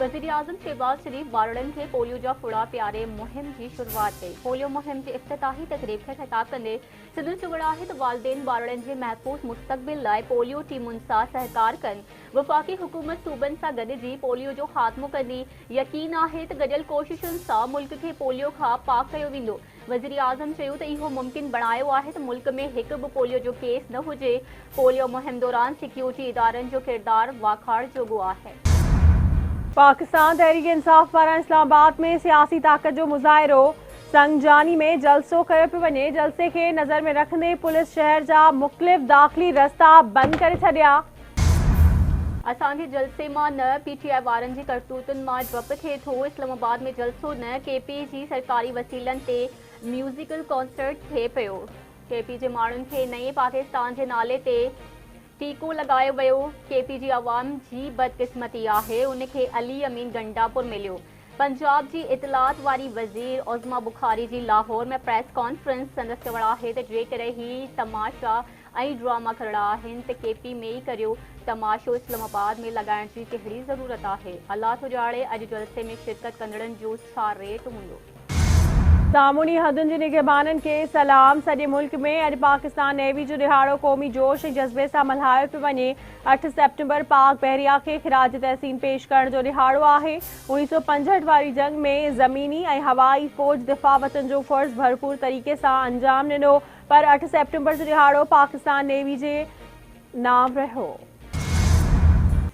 वज़ीर आज़म शहबाज शरीफ वारड़नि खे पोलियो जा फुड़ा प्यारे मुहिम की शुरुआत कई। पोलियो मुहिम के इफ्तिताही तकरीब खे ख़िताब कंदे सिंध चुगड़ आहे त वालिदैन वारड़नि जे महफूज़ मुस्तक़बिल लाइ पोलियो टीमुनि सां सहकार कनि। वफ़ाक़ी हुकूमत सूबनि सां गॾिजी पोलियो जो ख़ात्मो कंदी। यकीन आहे त गॾियल कोशिशुनि सां मुल्क खे पोलियो खां पाक कयो वेंदो। वज़ीर आज़म चयो त इहो मुमकिन बणायो आहे त मुल्क में हिक बि पोलियो जो केस न हुजे। पोलियो मुहिम दौरान सिक्योरिटी इदारनि जो किरदार वाखाण जोॻो आहे। पाकिस्तान तहरीक इंसाफ पारां इस्लामाबाद में सियासी ताकत जो मुज़ाहिरो। संगजानी में जलसो कयो पियो वञे। जलसे खे नज़र में रखंदे पुलिस शहर जा मुख़्तलिफ़ दाख़िली रस्ता बंद करे छॾिया। असांजे जलसे मां न पीटीआई वारनि जी करतूतुनि मां डपु थिए थो। इस्लामाबाद में जलसो न केपी जी सरकारी वसीलनि ते म्यूज़िकल कॉन्सर्ट थिए पियो। केपी जे माण्हुनि खे नए पाकिस्तान जे नाले ते टीको लगायो वियो। केपी जी अवाम जी बदकिस्मती आहे, उनखे अली अमीन गंडापुर मिलियो। पंजाब जी इतलात वारी वज़ीर उज़मा बुखारी जी लाहौर में प्रेस कॉन्फ्रेंस संदसि चवण आहे त जेकॾहिं ही तमाशा ऐं ड्रामा करणा आहिनि त केपी में ई करियो। तमाशो इस्लामाबाद में लगाइण जी कहिड़ी ज़रूरत आहे? अल्लाह थो ॼाणे अॼु जलसे में शिरकत कंदड़नि जो छा रेट हूंदो। सामूंडी हदुनि जी निगहबाननि खे सलाम। सॼे मुल्क में अॼु पाकिस्तान नेवी जो दिहाड़ो क़ौमी जोश ऐं जज़्बे सां मल्हायो पियो वञे। 8 सेप्टेम्बर पाक बहरिया खे ख़िराज तहसीन पेश करण जो दिहाड़ो आहे। 1965 वारी जंग में ज़मीनी ऐं हवाई फ़ौज दिफ़ा वतन जो फ़र्ज़ भरपूर तरीक़े सां अंजाम ॾिनो, पर 8 सेप्टेम्बर जो दिहाड़ो पाकिस्तान नेवी जे नाम रहियो।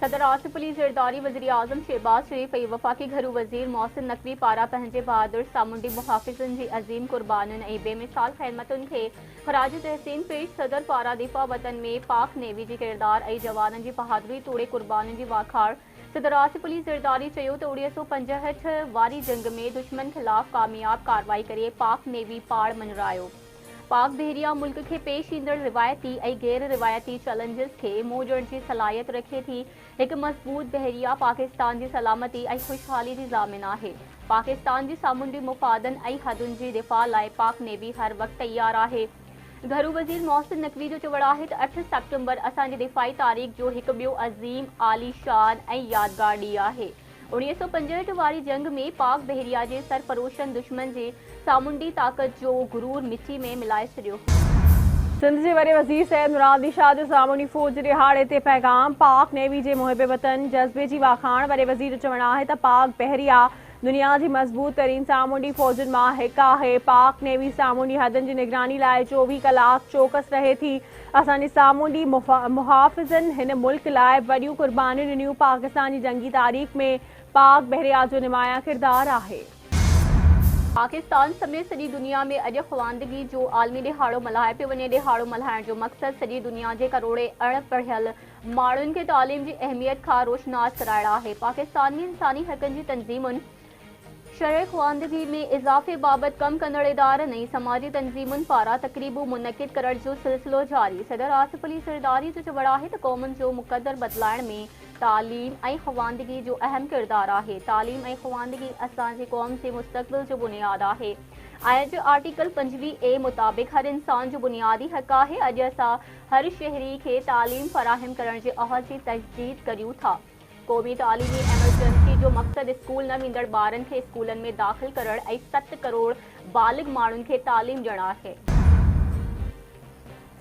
सदर आसिफ अली ज़रदारी वज़ीर आज़म शहबाज शरीफ ऐं वफ़ाक़ी घरू वज़ीर मोहसिन नकवी पारां पंहिंजे बहादुर सामूंडी मुहाफ़िज़नि जी अज़ीम क़ुर्बानियुनि ऐं बेमिसाल ख़िदमतुनि खे ख़राज तहसीन पेश। सदर पारां दिफ़ा वतन में पाक नेवी जी किरदार ऐं जवाननि जी बहादुरी तोड़े क़ुर्बानियुनि जी वाखाण। सदर आसिफ अली ज़रदारी चयो त 1965 वारी जंग में दुश्मन ख़िलाफ़ कामयाब कार्रवाई करे पाक नेवी पाड़ मंझरायो। पाक बहरिया मुल्क के पेश ईंदड़ रिवायती ऐं गैर रिवायती चैलेंजिस के मोड़ण की सलाहियत रखे थी। एक मज़बूत बहरिया पाकिस्तान की सलामती ऐं खुशहाली की ज़ामिन आहे। पाकिस्तान की सामूंडी मुफ़ादन ऐं हदुनि जी दिफ़ा लाइ पाक नेवी हर वक्त तैयार आहे। घरू वज़ीर मोहसिन नकवी जो चवण आहे त 8 सेप्टेम्बर असांजी दिफ़ाई तारीख़ जो हिकु ॿियो अज़ीम आलीशान ऐं यादगार ॾींहुं आहे। 1965 वारी जंग में पाक बहरिया जे सरफरोशन दुश्मन जे सामूंडी ताक़त जो गुरूर मिट्टी में मिलाए छॾियो। सिंध जे वॾे वज़ीर सैयद मुरादी शाह जो सामूंडी फ़ौज जे दिहाड़े ते पैगाम। पाक नेवी जे मुहिब वतन जज़्बे जी वाखाण। वॾे वज़ीर जो चवण आहे त पाक बहरिया दुनिया जी मज़बूत तरीन सामूंडी फ़ौजुनि मां हिकु आहे। पाक नेवी सामूंडी हदनि जी निगरानी लाइ 24 कलाक चौकस रहे थी। असांजे सामूंडी मुहाफ़िज़नि हिन मुल्क लाइ वॾियूं क़ुर्बानियूं ॾिनियूं। पाकिस्तान जी जंगी तारीख़ में पाक बहरिया जो नुमायां किरदार आहे। पाकिस्तान समेत सॼी दुनिया में अॼु ख़वानदगी जो आलमी दिहाड़ो मल्हायो पियो वञे। दिहाड़ो मल्हाइण जो मक़सदु सॼी दुनिया जे करोड़े अणपढ़ियल माण्हुनि खे तालीम जी अहमियत खां रोशनास कराइण आहे। पाकिस्तान में इंसानी हक़नि जी तंज़ीमुनि शरह ख़वानदगी में इज़ाफ़े बाबति कम कंदड़ इदारनि ऐं समाजी तंज़ीमुनि पारां तक़रीबूं मुनक़िद करण जो सिलसिलो जारी। सदर आसिफ अली ज़रदारी जो चवण आहे त क़ौमुनि जो मुक़दर बदिलाइण में तालीम ऐं ख़वानदगी जो अहम किरदार आहे। तालीम ऐं ख़वानदगी असांजी क़ौम जे मुस्तक़बिल जो बुनियाद आहे। अॼु आर्टिकल 25A मुताबिक़ हर इंसान जो बुनियादी हक़ आहे। अॼु असां हर शहरी खे तालीम फ़राहम करण जे अहद जी तजदीद करियूं था। क़ौमी तालीमी एमरजेंसी जो मक़सदु स्कूल न वेंदड़ ॿारनि खे स्कूलनि में दाख़िल करण ऐं 7 करोड़ बालिग माण्हुनि खे तालीम ॾियण आहे।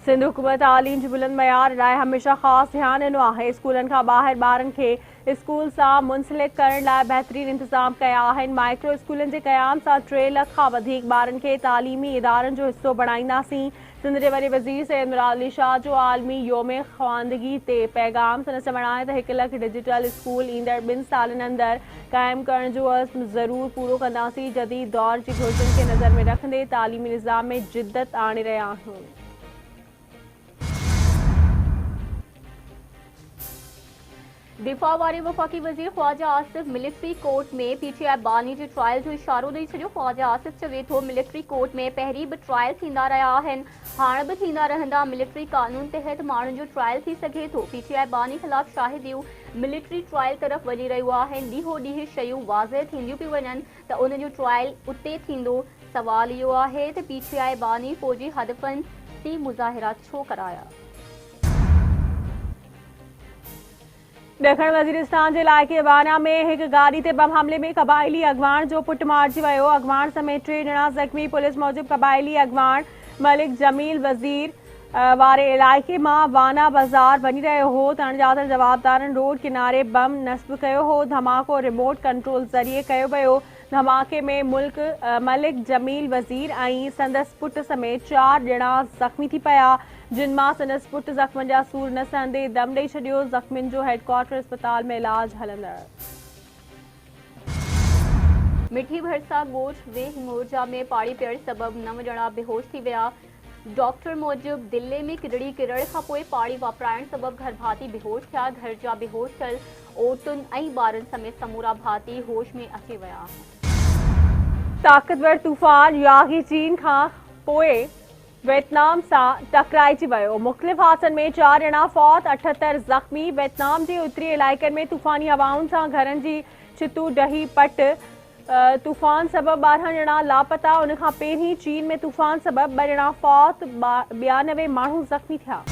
सिंध हुकूमत तालीम जी बुलंद मयार लाइ हमेशा ख़ासि ध्यानु ॾिनो आहे। स्कूलनि खां ॿाहिरि ॿारनि खे स्कूल सां मुंसलिक करण लाइ बहितरीन इंतज़ाम कया आहिनि। माइक्रो स्कूलनि जे क़याम सां 3 लख खां वधीक ॿारनि खे तालीमी इदारनि जो हिसो बणाईंदासीं। सिंध जे वॾे वज़ीर सैयद मुरादी शाह जो आलमी योम ख़वानदगी ते पैगाम। संदसि चवण आहे त 1 लख डिजिटल स्कूल ईंदड़ 2 सालनि अंदरि क़ाइमु करण जो अज़्म ज़रूरु पूरो कंदासीं। जदीद दौर जी घुरिजुनि खे नज़र में रखंदे तालीमी निज़ाम में जिद्दत आणे रहिया आहियूं। दिफ़ा वारे वफ़ाक़ी वज़ीर ख़्वाजा आसिफ मिलिट्री कोर्ट में पीटीआई बानी जे ट्रायल जो इशारो ॾेई छॾियो। ख़्वाजा आसिफ चवे थो मिलिट्री कोर्ट में पहिरीं बि ट्रायल थींदा रहिया आहिनि, हाणे बि थींदा रहंदा। मिलिट्री कानून तहत माण्हुनि जो ट्रायल थी सघे थो। पीटीआई बानी ख़िलाफ़ शाहिदियूं मिलिट्री ट्रायल तरफ़ वञी रहियूं आहिनि। ॾींहों ॾींहुं शयूं वाज़ह थींदियूं पियूं वञनि त उन जो ट्रायल उते थींदो। सवाल इहो आहे त पीटीआई बानी फ़ौजी हदफ़नि ते मुज़ाहिरा छो कराया। ॾखण वज़ीरिस्तान जे इलाइक़े वाना में हिकु गाॾी ते बम हमले में क़बाइली अॻवाण जो पुटु मारिजी वियो। अॻवाण समेत 3 ॼणा ज़ख़्मी। पुलिस मूजिबि क़बाइली अॻवाण मलिक जमील वज़ीर वारे इलाइक़े मां वाना बाज़ार वञी रहियो हो त अणॼातल जवाबदारनि रोड किनारे बम नस्ब कयो हो। धमाको रिमोट कंट्रोल ज़रिए कयो वियो। धमाके में मलिक जमील वज़ीर ऐं संदसि पुटु समेत 4 ॼणा ज़ख़्मी थी पिया, जिन मां संदसि पुटु ज़ख़्मनि जा सूर न सहंदे दम ॾेई छॾियो। ज़ख़्मियुनि जो हेडक्वार्टर अस्पताल में इलाज हलंदड़। मिठी भरसा ॻोठ वे हिंगोरजा में पाणी पीअण सबबि 9 ॼणा बेहोश थी विया। डॉक्टर मूजिबि दिल्ली में किरड़ी किरण खां पोइ पाणी वापराइण सबबि घर भाती बेहोश थिया। घर जा बेहोश थियल औरतुनि ऐं ॿारनि समेत समूरा भाती होश में अची विया। ताक़तवर तूफ़ान यागी चीन खां पोइ वियतनाम सां टकराइजी वियो। मुख़्तलिफ़ हादसनि में 4 ॼणा फ़ौत, 78 ज़ख़्मी। वियतनाम जे उत्तरी इलाइक़नि में तूफ़ानी हवाउनि सां घरनि जी छितूं ढही पट। तूफ़ान सबबि 12 ॼणा लापता। उन खां पहिरीं चीन में तूफ़ान सबबि 2 ॼणा फ़ौत, 92 माण्हू ज़ख़्मी थिया।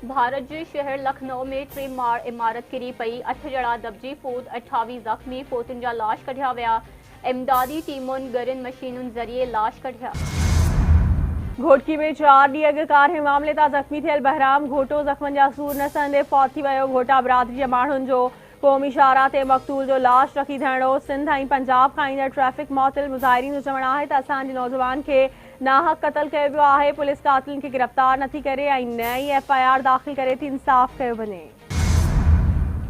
भारत जे शहर लखनऊ में 3 माड़ इमारत किरी पई। 8 ॼणा दॿिजी फ़ौत, 28 ज़ख़्मी। फ़ौतुनि जा लाश कढिया विया। इमदादी टीमुनि गरियुनि मशीनुनि ज़रिए लाश कढिया। घोटकी में 4 ॾींहं अॻु कार जे मामले तां ज़ख़्मी थियल बहराम घोटो ज़ख़्मनि जा सूर न सहंदे फ़ौत थी वियो। घोटा बिरादरी जे माण्हुनि जो क़ौमी शाहरा ते मक़तूल जो लाश रखी धरणो। सिंध ऐं पंजाब खां ईंदड़ ट्रैफ़िक मुअत्तल। मुज़ाहिरीन जो चवणु आहे त असांजे नौजवान खे नाहक क़त्ल कयो वियो आहे। पुलिस क़ातिलनि खे गिरफ़्तार नथी करे ऐं नई FIR दाख़िल करे थी इंसाफ़ कयो वञे।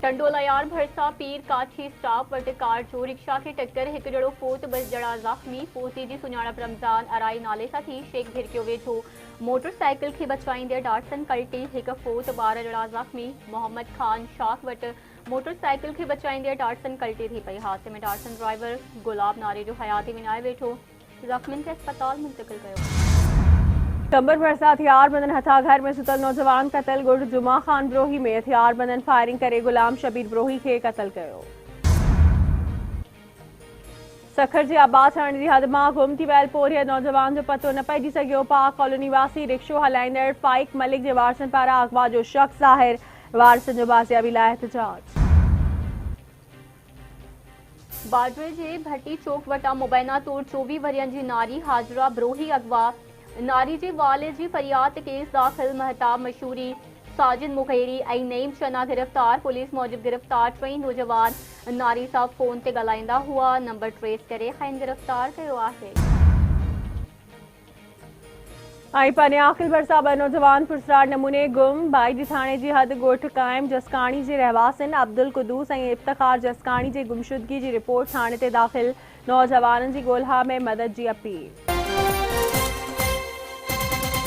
टंडोलायार भरसा पीर काठी स्टॉप वटि कार जो रिक्शा खे टक्कर। 1 ॼणो फ़ौत, 2 ॼणा ज़ख़्मी। फ़ौती जी सुञाणप रमज़ान अराई नाले सां थी। शेख भिरकियो वेठो मोटरसाइकिल खे बचाईंदे डाटसन कल्टी। 1 फ़ौत, 12 ॼणा ज़ख़्मी। मोहम्मद खान शाख वटि मोटरसाइकिल खे बचाईंदे डाटसन कल्टी थी पई। हादसे में डाटसन ड्राइवर गुलाब नारे जो हयाती विञाए वेठो। ज़ख़्मियुनि खे अस्पताल मुंतक़िल कयो। कंबर भरसा हथियारबंदनि हथा घर में सुतल नौजवान क़तल। ॻुड़ जुमा ख़ान ब्रोही में हथियारबंदनि फायरिंग करे गुलाम शबीर ब्रोही खे क़तल कयो। सखर जे आबाद थियण जी हद मां गुम थी वियल पोरिया नौजवान जो पतो न पइजी सघियो। पाक कॉलोनी वासी रिक्शो हलाईंदड़ फाइक मलिक जे वारसनि पारां अगवा जो शख़्स ज़ाहिर। वारसनि जो बाज़ियाबी लाइ एहतजाज। बाडरे जे भट्टी चौक वटां मुबैना तौर 24 वरियनि जी नारी हाजरा ब्रोही अगवा। नारी जे वाले जी फरियाद ते केस दाख़िल। महताब मशहूरी, साजिद मुग़ैरी ऐं नईम शना गिरफ़्तार। पुलिस मूजिबि गिरफ़्तार 2 नौजवान नारी सां फ़ोन ते ॻाल्हाईंदा हुआ। नंबर ट्रेस करे खैन गिरफ़्तार कयो आहे। ऐं पनियाखिल भरसा 2 नौजवान पुरस्कार नमूने गुम। बाईजी थाणे जी हद ॻोठ क़ाइम जसकाणी जे रहवासिन अब्दुल कुदूस ऐं इफ्तिखार जसकाणी जे गुमशुदगी जी रिपोर्ट थाणे ते दाख़िल। नौजवाननि जी ॻोल्हा में मदद जी अपील।